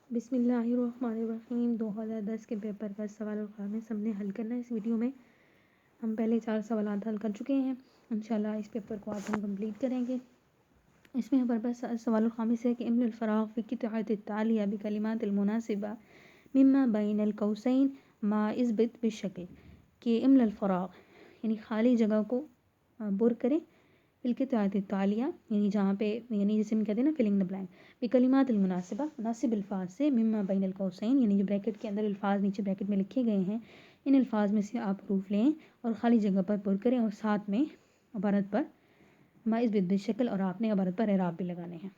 بسم اللہ الرحمن الرحیم 2010 کے پیپر کا سوال الخامس ہم نے حل کرنا ہے اس ویڈیو میں. ہم پہلے 4 سوالات حل کر چکے ہیں. انشاءاللہ اس پیپر کو آج ہم کمپلیٹ کریں گے. اس میں ہمارے پاس سوال الخامس ہے کہ امل الفراغ فی قطعۃ التالیہ بکلمات المناسبہ مما بین القوسین ما اثبت بالشکل. کہ امل الفراغ یعنی خالی جگہ کو پر کریں فی القطعۃ التالیہ یعنی جہاں پہ یعنی جسے ہم کہتے ہیں نا فلنگ دا بلینک بکلمات المناسبہ مناسب الفاظ سے مما بین القوسین یعنی جو بریکٹ کے اندر الفاظ نیچے بریکٹ میں لکھے گئے ہیں ان الفاظ میں سے آپ حروف لیں اور خالی جگہ پر کریں اور ساتھ میں عبارت پر ما اثبت بالشکل اور آپ نے عبارت پر اعراب بھی لگانے ہیں.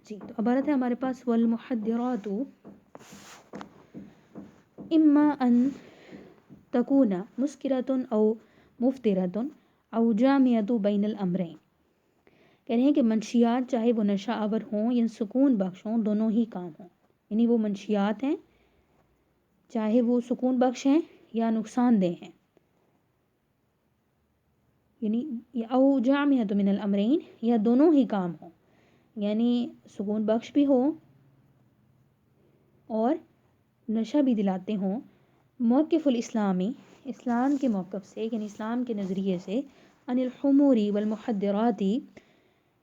جی تو عبارت ہے ہمارے پاس والمحدرات اما ان تکون مسکرۃ او مفترۃ او جامعۃ بین الامرین. کہہ رہے ہیں کہ منشیات چاہے وہ نشہ آور ہوں یا سکون بخش ہوں دونوں ہی کام ہوں. یعنی وہ منشیات ہیں چاہے وہ سکون بخش ہیں یا نقصان دہ ہیں. یعنی او جامعۃ من الامرین یا دونوں ہی کام ہوں یعنی سکون بخش بھی ہو اور نشہ بھی دلاتے ہوں. موقف الاسلامی اسلام کے موقف سے یعنی اسلام کے نظریے سے عن الخموری والمحدراتی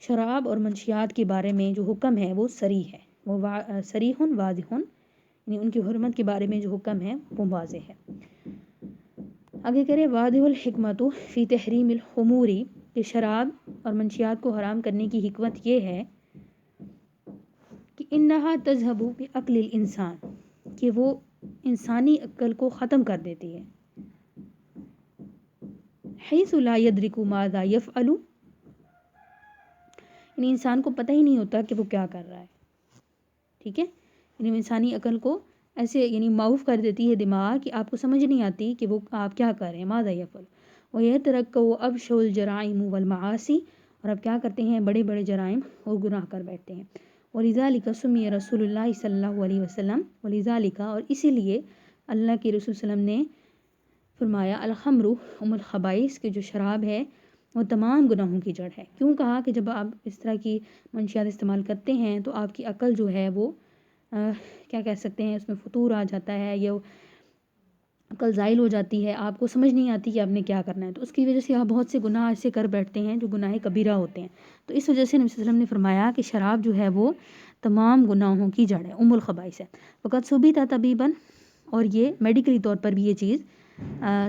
شراب اور منشیات کے بارے میں جو حکم ہے وہ صریح ہے. وہ صریح واضح یعنی ان کی حرمت کے بارے میں جو حکم ہے وہ واضح ہے. آگے کریں واضح الحکمت فی تحریم الخموری کہ شراب اور منشیات کو حرام کرنے کی حکمت یہ ہے کہ انہا تذہب بعقل الانسان کہ وہ انسانی عقل کو ختم کر دیتی ہے. حیث لا یدرک ماذا یفعل یعنی انسان کو پتہ ہی نہیں ہوتا کہ وہ کیا کر رہا ہے. ٹھیک ہے یعنی انسانی عقل کو ایسے یعنی معاف کر دیتی ہے دماغ کہ آپ کو سمجھ نہیں آتی کہ وہ آپ کیا کر رہے ہیں. ماذا یفعل ویترکوا ابشع الجرائم والمعاصی اور اب کیا کرتے ہیں بڑے بڑے جرائم اور گناہ کر بیٹھتے ہیں. ولذالک سمی رسول اللہ صلی اللہ علیہ وسلم ولذالک اور اسی لیے اللہ کے رسول صلی اللہ علیہ وسلم نے فرمایا الخمر ام الخبائث کہ جو شراب ہے وہ تمام گناہوں کی جڑ ہے. کیوں کہا کہ جب آپ اس طرح کی منشیات استعمال کرتے ہیں تو آپ کی عقل جو ہے وہ کیا کہہ سکتے ہیں اس میں فطور آ جاتا ہے یا عقل زائل ہو جاتی ہے. آپ کو سمجھ نہیں آتی کہ آپ نے کیا کرنا ہے تو اس کی وجہ سے آپ بہت سے گناہ ایسے کر بیٹھتے ہیں جو گناہ کبیرہ ہوتے ہیں. تو اس وجہ سے نبی صلی اللہ علیہ وسلم نے فرمایا کہ شراب جو ہے وہ تمام گناہوں کی جڑ ہے ام الخبائث ہے. وقت ثبت طبیباً اور یہ میڈیکلی طور پر بھی یہ چیز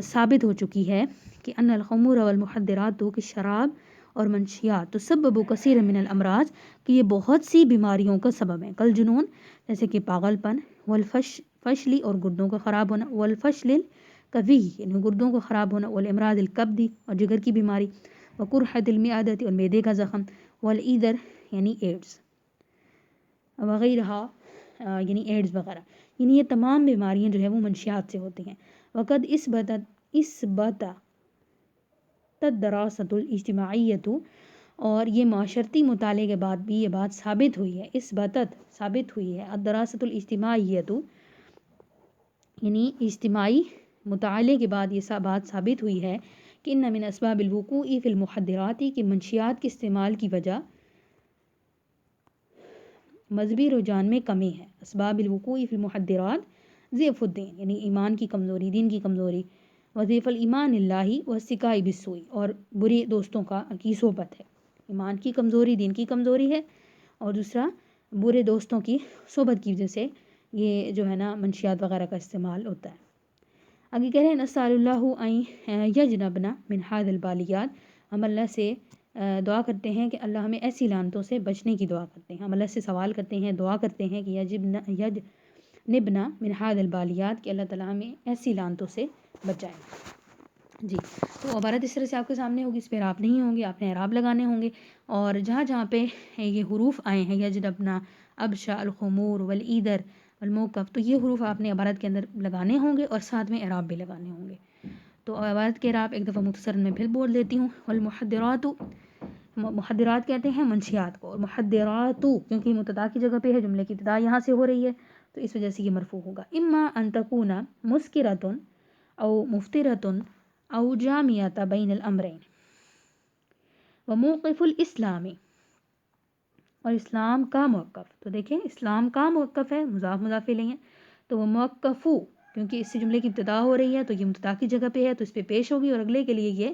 ثابت ہو چکی ہے کہ ان الخمور والمحدرات کہ شراب اور منشیات تسبب کثیر من الامراض کہ یہ بہت سی بیماریوں کا سبب ہیں. کل جنون جیسے کہ پاگل پن والفشلی اور گردوں کا خراب ہونا والفشل القوی یعنی گردوں کا خراب ہونا والامراض الکبدی اور جگر کی بیماری وقرحۃ المعدۃ اور معدے کا زخم والایدر یعنی ایڈز وغیرہ یعنی ایڈز وغیرہ یعنی یہ تمام بیماریاں جو ہے وہ منشیات سے ہوتی ہیں. وقد اثبت الدراسۃ الاجتماعیۃ اور یہ معاشرتی مطالعے کے بعد بھی یہ بات ثابت ہوئی ہے. ثابت ہوئی ہے الدراسۃ الاجتماعیۃ یعنی اجتماعی مطالعے کے بعد یہ بات ثابت ہوئی ہے کہ ان من اسباب الوقوع فی المحدرات کی منشیات کے استعمال کی وجہ مذہبی رجحان میں کمی ہے. اسباب الوقوع فی المحدرات ضعف الدین یعنی ایمان کی کمزوری دین کی کمزوری وضعف الایمان اللہ والسکاء بالسوء اور برے دوستوں کی صحبت ہے. ایمان کی کمزوری دین کی کمزوری ہے اور دوسرا برے دوستوں کی صحبت کی وجہ سے یہ جو ہے نا منشیات وغیرہ کا استعمال ہوتا ہے. آگے کہہ رہے ہیں نسأل اللہ ان یجنبنا من هذه البالیات ہم اللہ سے دعا کرتے ہیں کہ اللہ ہمیں ایسی لعنتوں سے بچنے کی دعا کرتے ہیں. ہم اللہ سے سوال کرتے ہیں دعا کرتے ہیں کہ یجنبنا من هذه البالیات کہ اللہ تعالیٰ ہمیں ایسی لعنتوں سے بچائے. جی تو عبارت اس طرح سے آپ کے سامنے ہوگی. اس پہ اعراب نہیں ہوں گے آپ نے اعراب لگانے ہوں گے اور جہاں جہاں پہ یہ حروف آئے ہیں یجنبنا ابشع الخمور والایدر والموقف تو یہ حروف آپ نے عبارت کے اندر لگانے ہوں گے اور ساتھ میں اعراب بھی لگانے ہوں گے. تو عبارت کے اعراب ایک دفعہ مختصر میں پھر بول دیتی ہوں. والمحدرات محدرات کہتے ہیں منشیات کو اور محدرات کیونکہ مبتدا کی جگہ پہ ہے جملے کی ابتدا یہاں سے ہو رہی ہے تو اس وجہ سے یہ مرفوع ہوگا. اما ان تکون مسکرۃ او مفترۃ او جامعۃ بین الامرین وموقف الاسلامی اور اسلام کا موقف، تو دیکھیں اسلام کا موقف ہے، مضاف مضاف الیہ ہیں، تو وہ موقفو، کیونکہ اس سے جملے کی ابتدا ہو رہی ہے تو یہ مبتدا کی جگہ پہ ہے تو اس پہ پیش ہوگی، اور اگلے کے لیے یہ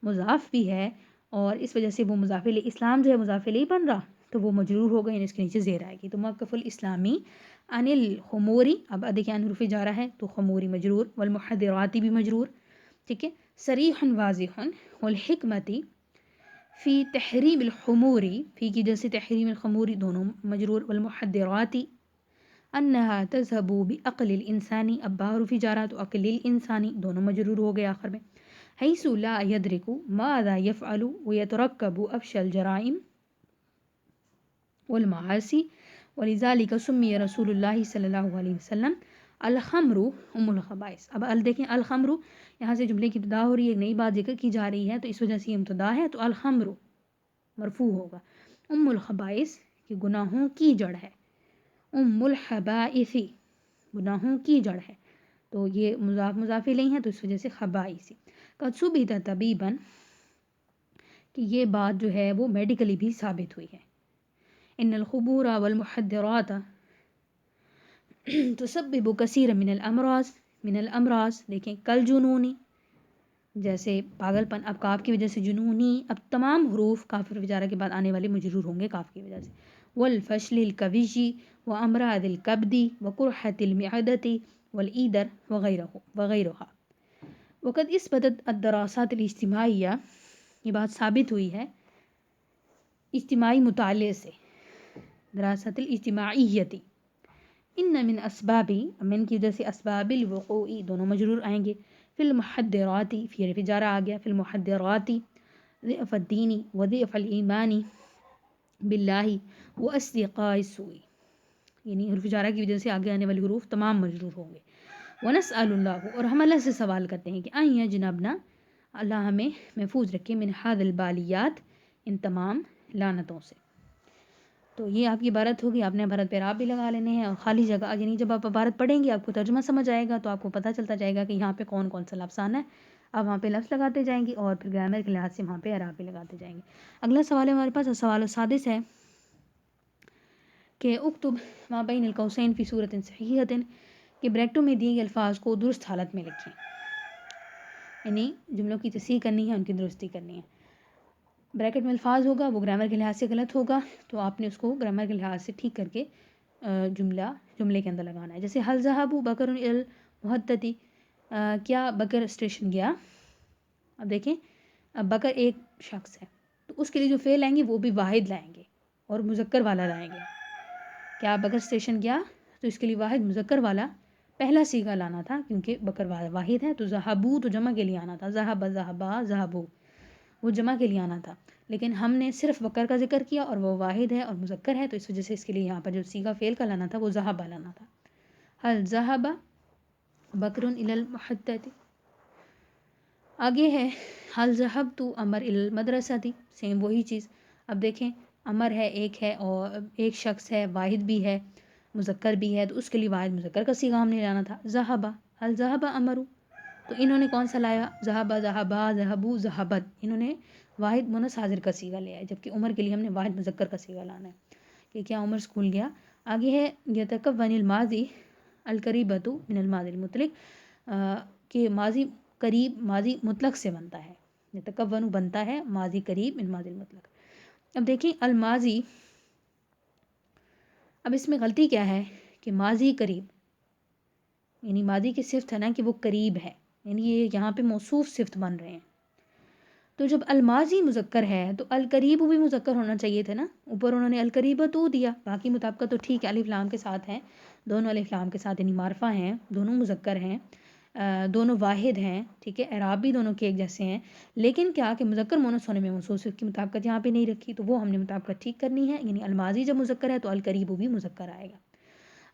مضاف بھی ہے، اور اس وجہ سے وہ مضاف الیہ، اسلام جو ہے مضاف الیہ بن رہا تو وہ مجرور ہوگا، یعنی اس کے نیچے زیر آئے گی، تو موقف الاسلامی عن الخموری، اب دیکھیں عن حرف جا رہا ہے تو خموری مجرور، والمحدراتی بھی مجرور، ٹھیک ہے، صریح واضح، والحکمتی فی تحریم الخموری، فی کی جیسے تحریم الخموری دونوں مجرور، والمحدراتی انہا تذہب بعقل الانسانی، اب باہر فی جا رہا تو عقل الانسانی دونوں مجرور ہو گئے آخر میں، حیث لا یدرک ماذا یفعل ویترکب افش الجرائم والمعاصی، ولذلك سمی رسول اللہ صلی اللہ علیہ وسلم الخمر ام الخبائث، اب دیکھیں الخمر یہاں سے جملے کی ابتدا ہو رہی ہے، ایک نئی بات ذکر کی جا رہی ہے تو اس وجہ سے یہ ابتدا ہے، تو الخمر مرفوع ہوگا، ام الخبائث کہ گناہوں کی جڑ ہے، ام الخبائث گناہوں کی جڑ ہے، تو یہ مضاف مضاف الیہ ہے تو اس وجہ سے خبائث، قد ثبت طبیبا کہ یہ بات جو ہے وہ میڈیکلی بھی ثابت ہوئی ہے، ان الخبور والمحدرات تسبب کثیر من الامراض، دیکھیں کل جنونی جیسے پاگل پن، اب کاف کی وجہ سے جنونی، اب تمام حروف کاف وجارہ کے بعد آنے والے مجرور ہوں گے کاف کی وجہ سے، والفشل الکویجی وامراض الکبدی وقرحۃ المعدۃ والایدر وغیرہ، وقد اثبتت الدراسات الاجتماعیہ، یہ بات ثابت ہوئی ہے اجتماعی مطالعے سے، دراست الاجتماعیتی، ان من اسبابی، من کی وجہ سے اسباب الوقوع دونوں مجرور آئیں گے، فی المحدراتی فی حرف جارہ آ گیا، فی المحدراتی ضعف الدینی وضعف الایمانی باللہ واصدقاء السوء، یعنی حرف جارہ کی وجہ سے آگے آنے والے حروف تمام مجرور ہوں گے، ونسأل اللہ، اور ہم اللہ سے سوال کرتے ہیں کہ ان یجنبنا، اللہ ہمیں محفوظ رکھے، من ھذ البالیات، ان تمام لعنتوں سے، تو یہ آپ کی عبارت ہوگی، آپ نے عبارت پہ اعراب بھی لگا لینے ہیں، اور خالی جگہ یعنی جب آپ عبارت پڑھیں گے آپ کو ترجمہ سمجھ آئے گا تو آپ کو پتہ چلتا جائے گا کہ یہاں پہ کون کون سا لفظ آنا ہے، آپ وہاں پہ لفظ لگاتے جائیں گے اور پھر گرامر کے لحاظ سے وہاں پہ اعراب بھی لگاتے جائیں گے۔ اگلا سوال ہے ہمارے پاس، سوال السادس ہے کہ اکتب ما بین القوسین فی صورت صحیحۃ، کہ بریکٹوں میں دیے گئے الفاظ کو درست حالت میں لکھیں، یعنی جملوں کی تصحیح کرنی ہے، ان کی درستی کرنی ہے، بریکٹ میں الفاظ ہوگا وہ گرامر کے لحاظ سے غلط ہوگا تو آپ نے اس کو گرامر کے لحاظ سے ٹھیک کر کے جملے کے اندر لگانا ہے، جیسے حل ذهب بکر الی المحطۃ، کیا بکر اسٹیشن گیا، اب دیکھیں اب بکر ایک شخص ہے تو اس کے لیے جو فعل آئیں گے وہ بھی واحد لائیں گے اور مذکر والا لائیں گے، کیا بکر اسٹیشن گیا تو اس کے لیے واحد مذکر والا پہلا صیغہ لانا تھا کیونکہ بکر واحد ہے، تو ذهبوا تو جمع کے لیے آنا تھا، ذهب ذهبا ذهبوا وہ جمع کے لیے آنا تھا، لیکن ہم نے صرف بکر کا ذکر کیا اور وہ واحد ہے اور مذکر ہے تو اس وجہ سے اس کے لیے یہاں پر جو صیغہ فعل کا لانا تھا وہ ذهب لانا تھا، هل ذهب بکر الی المحطۃ، آگے ہے هل ذهبت عمر الی المدرسۃ، سیم وہی چیز، اب دیکھیں عمر ہے اور ایک شخص ہے، واحد بھی ہے مذکر بھی ہے تو اس کے لیے واحد مذکر کا صیغہ ہم نے لانا تھا، ذهب هل ذهب عمر، تو انہوں نے کون سا لایا، ذهب ذهبا ذهبوا ذهبت، انہوں نے واحد مونث حاضر کا صیغہ لیا ہے، جبکہ عمر کے لیے ہم نے واحد مذکر کا صیغہ لانا ہے کہ کیا عمر اسکول گیا۔ آگے ہے یتکون الماضی القریبۃ من الماضی المطلق، کہ ماضی قریب ماضی مطلق سے بنتا ہے، یتکون بنتا ہے ماضی قریب من ماضی المطلق، اب دیکھیں الماضی، اب اس میں غلطی کیا ہے کہ ماضی قریب، یعنی ماضی کی صفت ہے نا کہ وہ قریب ہے، یعنی یہ یہاں پہ موصوف صفت بن رہے ہیں، تو جب الماضی مذکر ہے تو القریب بھی مذکر ہونا چاہیے تھا نا، اوپر انہوں نے القریبۃ دیا، باقی مطابقت تو ٹھیک ہے، الف لام کے ساتھ ہیں، دونوں الف لام کے ساتھ یعنی معرفہ ہیں، دونوں مذکر ہیں، دونوں واحد ہیں، ٹھیک ہے، اعراب بھی دونوں کے ایک جیسے ہیں، لیکن کیا کہ مذکر مونث ہونے میں موصوف صفت کی مطابقت یہاں پہ نہیں رکھی تو وہ ہم نے مطابقت ٹھیک کرنی ہے، یعنی الماضی جب مذکر ہے تو القریب بھی مذکر آئے گا۔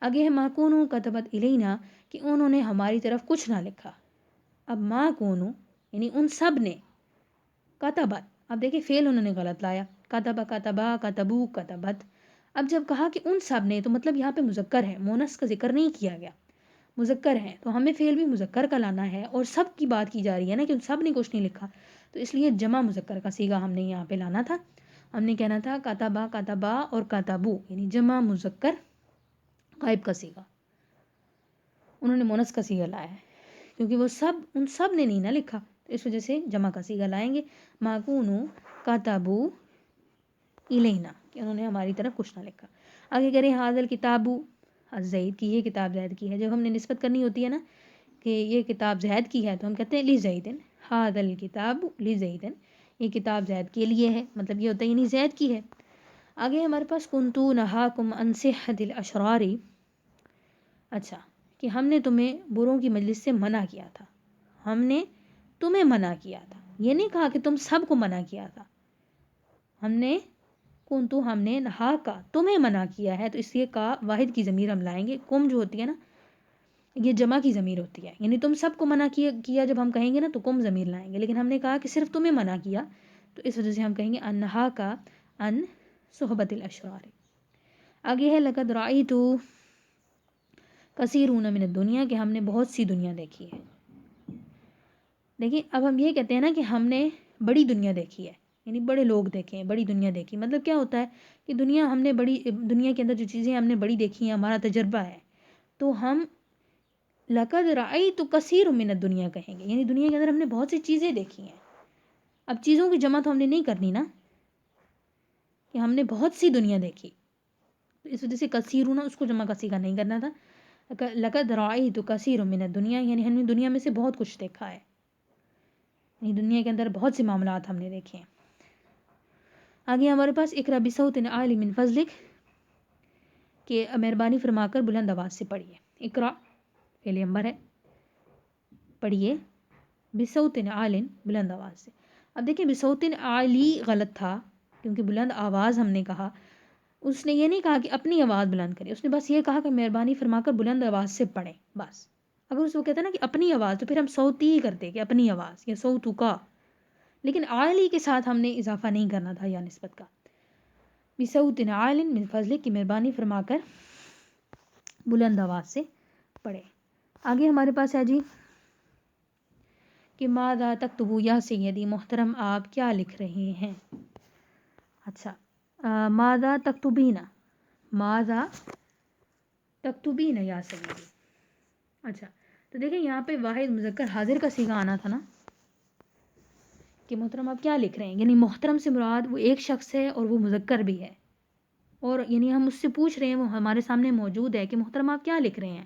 آگے ہے ما کونوا کتبت الینا، کہ انہوں نے ہماری طرف کچھ نہ لکھا، اب ما کونوا یعنی ان سب نے، کتبت، اب دیکھیں فعل انہوں نے غلط لایا، کتبا کتبا کتبو کتبت، اب جب کہا کہ ان سب نے تو مطلب یہاں پہ مذکر ہے، مونث کا ذکر نہیں کیا گیا، مذکر ہے تو ہمیں فعل بھی مذکر کا لانا ہے، اور سب کی بات کی جا رہی ہے نا کہ ان سب نے کچھ نہیں لکھا تو اس لیے جمع مذکر کا صیغہ ہم نے یہاں پہ لانا تھا، ہم نے کہنا تھا کاتبا کاتبا اور کاتبو یعنی جمع مذکر غائب کا صیغہ، انہوں نے مونس کا صیغہ لایا ہے کیونکہ وہ ان سب نے نہیں نہ لکھا، تو اس وجہ سے جمع کا صیغہ لائیں گے. ما کونوا کاتبو الینا کہ انہوں نے ہماری طرف کچھ نہ لکھا. آگے کریں ھذا الکتاب الزید کی یہ کتاب زید کی ہے. جب ہم نے نسبت کرنی ہوتی ہے نا کہ یہ کتاب زید کی ہے تو ہم کہتے ہیں لزید، ھذا الکتاب لزید، یہ کتاب زید کے لیے ہے، مطلب یہ ہوتا ہے یعنی زید کی ہے. آگے ہمارے پاس کنتو نہاکم عن صحۃ الاشرار، اچھا کہ ہم نے تمہیں بروں کی مجلس سے منع کیا تھا، ہم نے تمہیں منع کیا تھا، یہ نہیں کہا کہ تم سب کو منع کیا تھا. ہم نے کنتو ہم نے نہا کا تمہیں منع کیا ہے، تو اس لیے کا واحد کی ضمیر ہم لائیں گے. کم جو ہوتی ہے نا یہ جمع کی ضمیر ہوتی ہے، یعنی تم سب کو منع کیا جب ہم کہیں گے نا تو کم ضمیر لائیں گے، لیکن ہم نے کہا کہ صرف تمہیں منع کیا تو اس وجہ سے ہم کہیں گے انہا کا ان صحبت الاشرار. آگے ہے لقد رأیت کثیرون من الدنیا کہ ہم نے بہت سی دنیا دیکھی ہے. دیکھیں اب ہم یہ کہتے ہیں نا کہ ہم نے بڑی دنیا دیکھی ہے، یعنی بڑے لوگ دیکھے ہیں، بڑی دنیا دیکھی. مطلب کیا ہوتا ہے کہ دنیا کے اندر جو چیزیں ہم نے بڑی دیکھی ہیں، ہمارا تجربہ ہے، تو ہم لقد رأیت کثیر من الدنیا کہیں گے، یعنی دنیا کے اندر ہم نے بہت سی چیزیں دیکھی ہیں. اب چیزوں کی جمع تو ہم نے نہیں کرنی نا کہ ہم نے بہت سی دنیا دیکھی، تو اس وجہ سے کثیرون اس کو جمع کا صیغہ نہیں کرنا تھا. لقد رأیت کثیر من الدنیا یعنی ہم نے دنیا میں سے بہت کچھ دیکھا ہے، یعنی دنیا کے اندر بہت سے معاملات ہم نے دیکھے ہیں. آگے ہمارے پاس اقرا بصوت عالی من فضلک کہ مہربانی فرما کر بلند آواز سے پڑھیے. اقرا فعل امر ہے، پڑھیے بصوت عال بلند آواز سے. اب دیکھیں بصوت عالی غلط تھا کیونکہ بلند آواز ہم نے کہا، اس نے یہ نہیں کہا کہ اپنی آواز بلند کرے، اس نے بس یہ کہا کہ مہربانی فرما کر بلند آواز سے پڑھیں بس. اگر اس کو کہتا نا کہ اپنی آواز تو پھر ہم صوتی ہی کرتے کہ اپنی آواز یا صوتو کا، لیکن عالی کے ساتھ ہم نے اضافہ نہیں کرنا تھا یا نسبت کا. بصوت عال من فضلک کی مہربانی فرما کر بلند آواز سے پڑھے. آگے ہمارے پاس ہے جی کہ ماذا تکتبو یا سیدی محترم آپ کیا لکھ رہے ہیں. اچھا ماذا تکتبین، ماذا تکتبین یا سیدی. اچھا تو دیکھیں یہاں پہ واحد مذکر حاضر کا صیغہ آنا تھا نا کہ محترم آپ کیا لکھ رہے ہیں، یعنی محترم سے مراد وہ ایک شخص ہے اور وہ مذکر بھی ہے، اور یعنی ہم اس سے پوچھ رہے ہیں، وہ ہمارے سامنے موجود ہے کہ محترم آپ کیا لکھ رہے ہیں،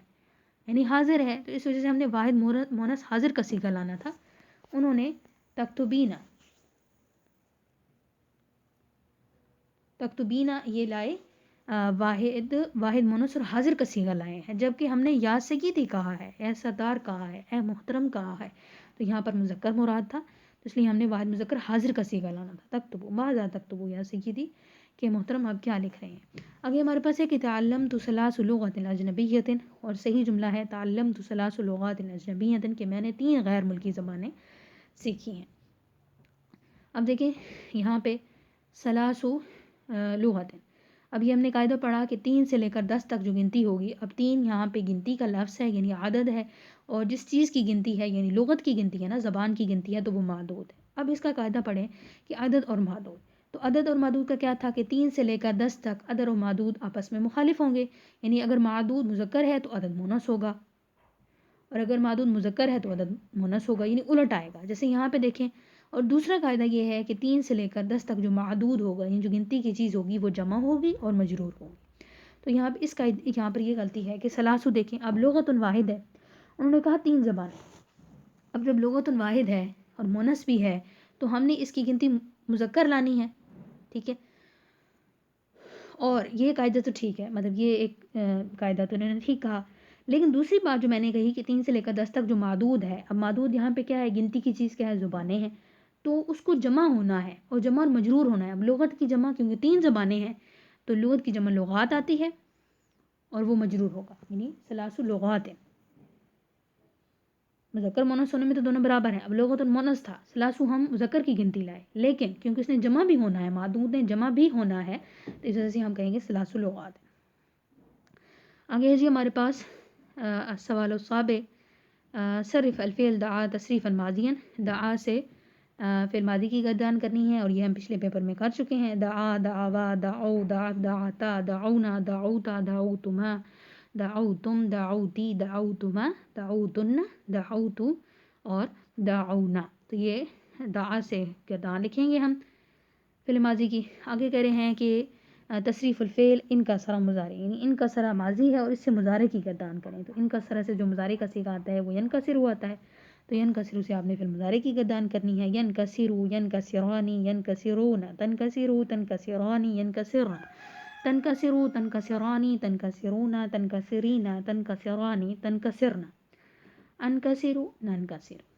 یعنی حاضر ہے، تو اس وجہ سے ہم نے واحد مونس حاضر کا صیغہ لانا تھا. انہوں نے تکتبینا یہ لائے واحد مونس اور حاضر کا صیغہ لائے ہیں، جبکہ ہم نے یا سیدی کہا ہے، اے سردار کہا ہے، اے محترم کہا ہے، تو یہاں پر مذکر مراد تھا، تو اس لیے ہم نے واحد مذکر حاضر کا صیغہ لانا تھا. تکتبو ماذا تکتبو یا سیدی کہ محترم آپ کیا لکھ رہے ہیں. آگے ہمارے پاس ہے کہ تعلمت ثلاث لغات اجنبیۃ، اور صحیح جملہ ہے تعلمت ثلاث لغات اجنبیۃ کہ میں نے 3 غیر ملکی زبانیں سیکھی ہیں. اب دیکھیں یہاں پہ ثلاث لغات، اب یہ ہم نے قاعدہ پڑھا کہ 3 سے لے کر 10 تک جو گنتی ہوگی، اب 3 یہاں پہ گنتی کا لفظ ہے یعنی عدد ہے، اور جس چیز کی گنتی ہے یعنی لغت کی گنتی ہے نا، زبان کی گنتی ہے، تو وہ معدود ہے. اب اس کا قاعدہ پڑھیں کہ عدد اور معدود، تو عدد اور معدود کا کیا تھا کہ 3 سے لے کر 10 تک عدد اور معدود آپس میں مخالف ہوں گے، یعنی اگر معدود مذکر ہے تو عدد مونس ہوگا، اور اگر معدود مذکر ہے تو عدد مونس ہوگا، یعنی الٹ آئے گا جیسے یہاں پہ دیکھیں. اور دوسرا قاعدہ یہ ہے کہ 3 سے لے کر 10 تک جو معدود ہوگا یعنی جو گنتی کی چیز ہوگی وہ جمع ہوگی اور مجرور ہوگی. تو یہاں پہ یہاں پر یہ غلطی ہے کہ ثلاث دیکھیں، اب لغت واحد ہے، انہوں نے کہا 3 زبانیں، اب جب لغت واحد ہے اور مونس بھی ہے تو ہم نے اس کی گنتی مذکر لانی ہے، ٹھیک ہے. اور یہ قاعدہ تو ٹھیک ہے، مطلب یہ ایک قاعدہ تو انہوں نے ٹھیک کہا، لیکن دوسری بات جو میں نے کہی کہ 3 سے لے کر 10 تک جو معدود ہے، اب معدود یہاں پہ کیا ہے، گنتی کی چیز کیا ہے، زبانیں ہیں، تو اس کو جمع ہونا ہے اور جمع اور مجرور ہونا ہے. اب لغت کی جمع کیونکہ 3 زبانیں ہیں تو لغت کی جمع لغات آتی ہے اور وہ مجرور ہوگا، یعنی ثلاث لغات ہیں. مذکر مونس ہونے میں تو دونوں برابر ہیں، اب لغت اور مونس تھا، ثلاثو ہم مذکر کی گنتی لائے، لیکن کیونکہ اس نے جمع بھی ہونا ہے، معدود نے جمع بھی ہونا ہے، تو اس وجہ سے ہم کہیں گے ثلاث لغات. آگے ہے جی ہمارے پاس سوال الصابع صرف الفعل دعا تصریفا ماضیا، دعا سے فعل ماضی کی گردان کرنی ہے، اور یہ ہم پچھلے پیپر میں کر چکے ہیں. دعا، دعوا، دعو، دعت، دعتا، دعونا، دعوتا، دعوتما، دعوتم، دعوتی، دعوتما، دعوتن، دعوتو اور دعونا. تو یہ دعا سے گردان لکھیں گے ہم فعل ماضی کی. آگے کہہ رہے ہیں کہ تصریف الفعل انکسر مضارع، یعنی انکسر ماضی ہے اور اس سے مضارع کی گردان کریں. تو انکسر سے جو مضارع کا صیغہ آتا ہے وہ ینکسر آتا ہے. تو ینکسر سے آپ نے فعل مضارع کی گردان کرنی ہے. ینکسرو، ینکسرانی، ینکسرون، تنکسرو، تنکسرانی، ینکسرن، تنکسرو، تنکسرانی، تنکسرون، تنکسرین، تنکسرانی، تنکسرن، انکسرو، ننکسر.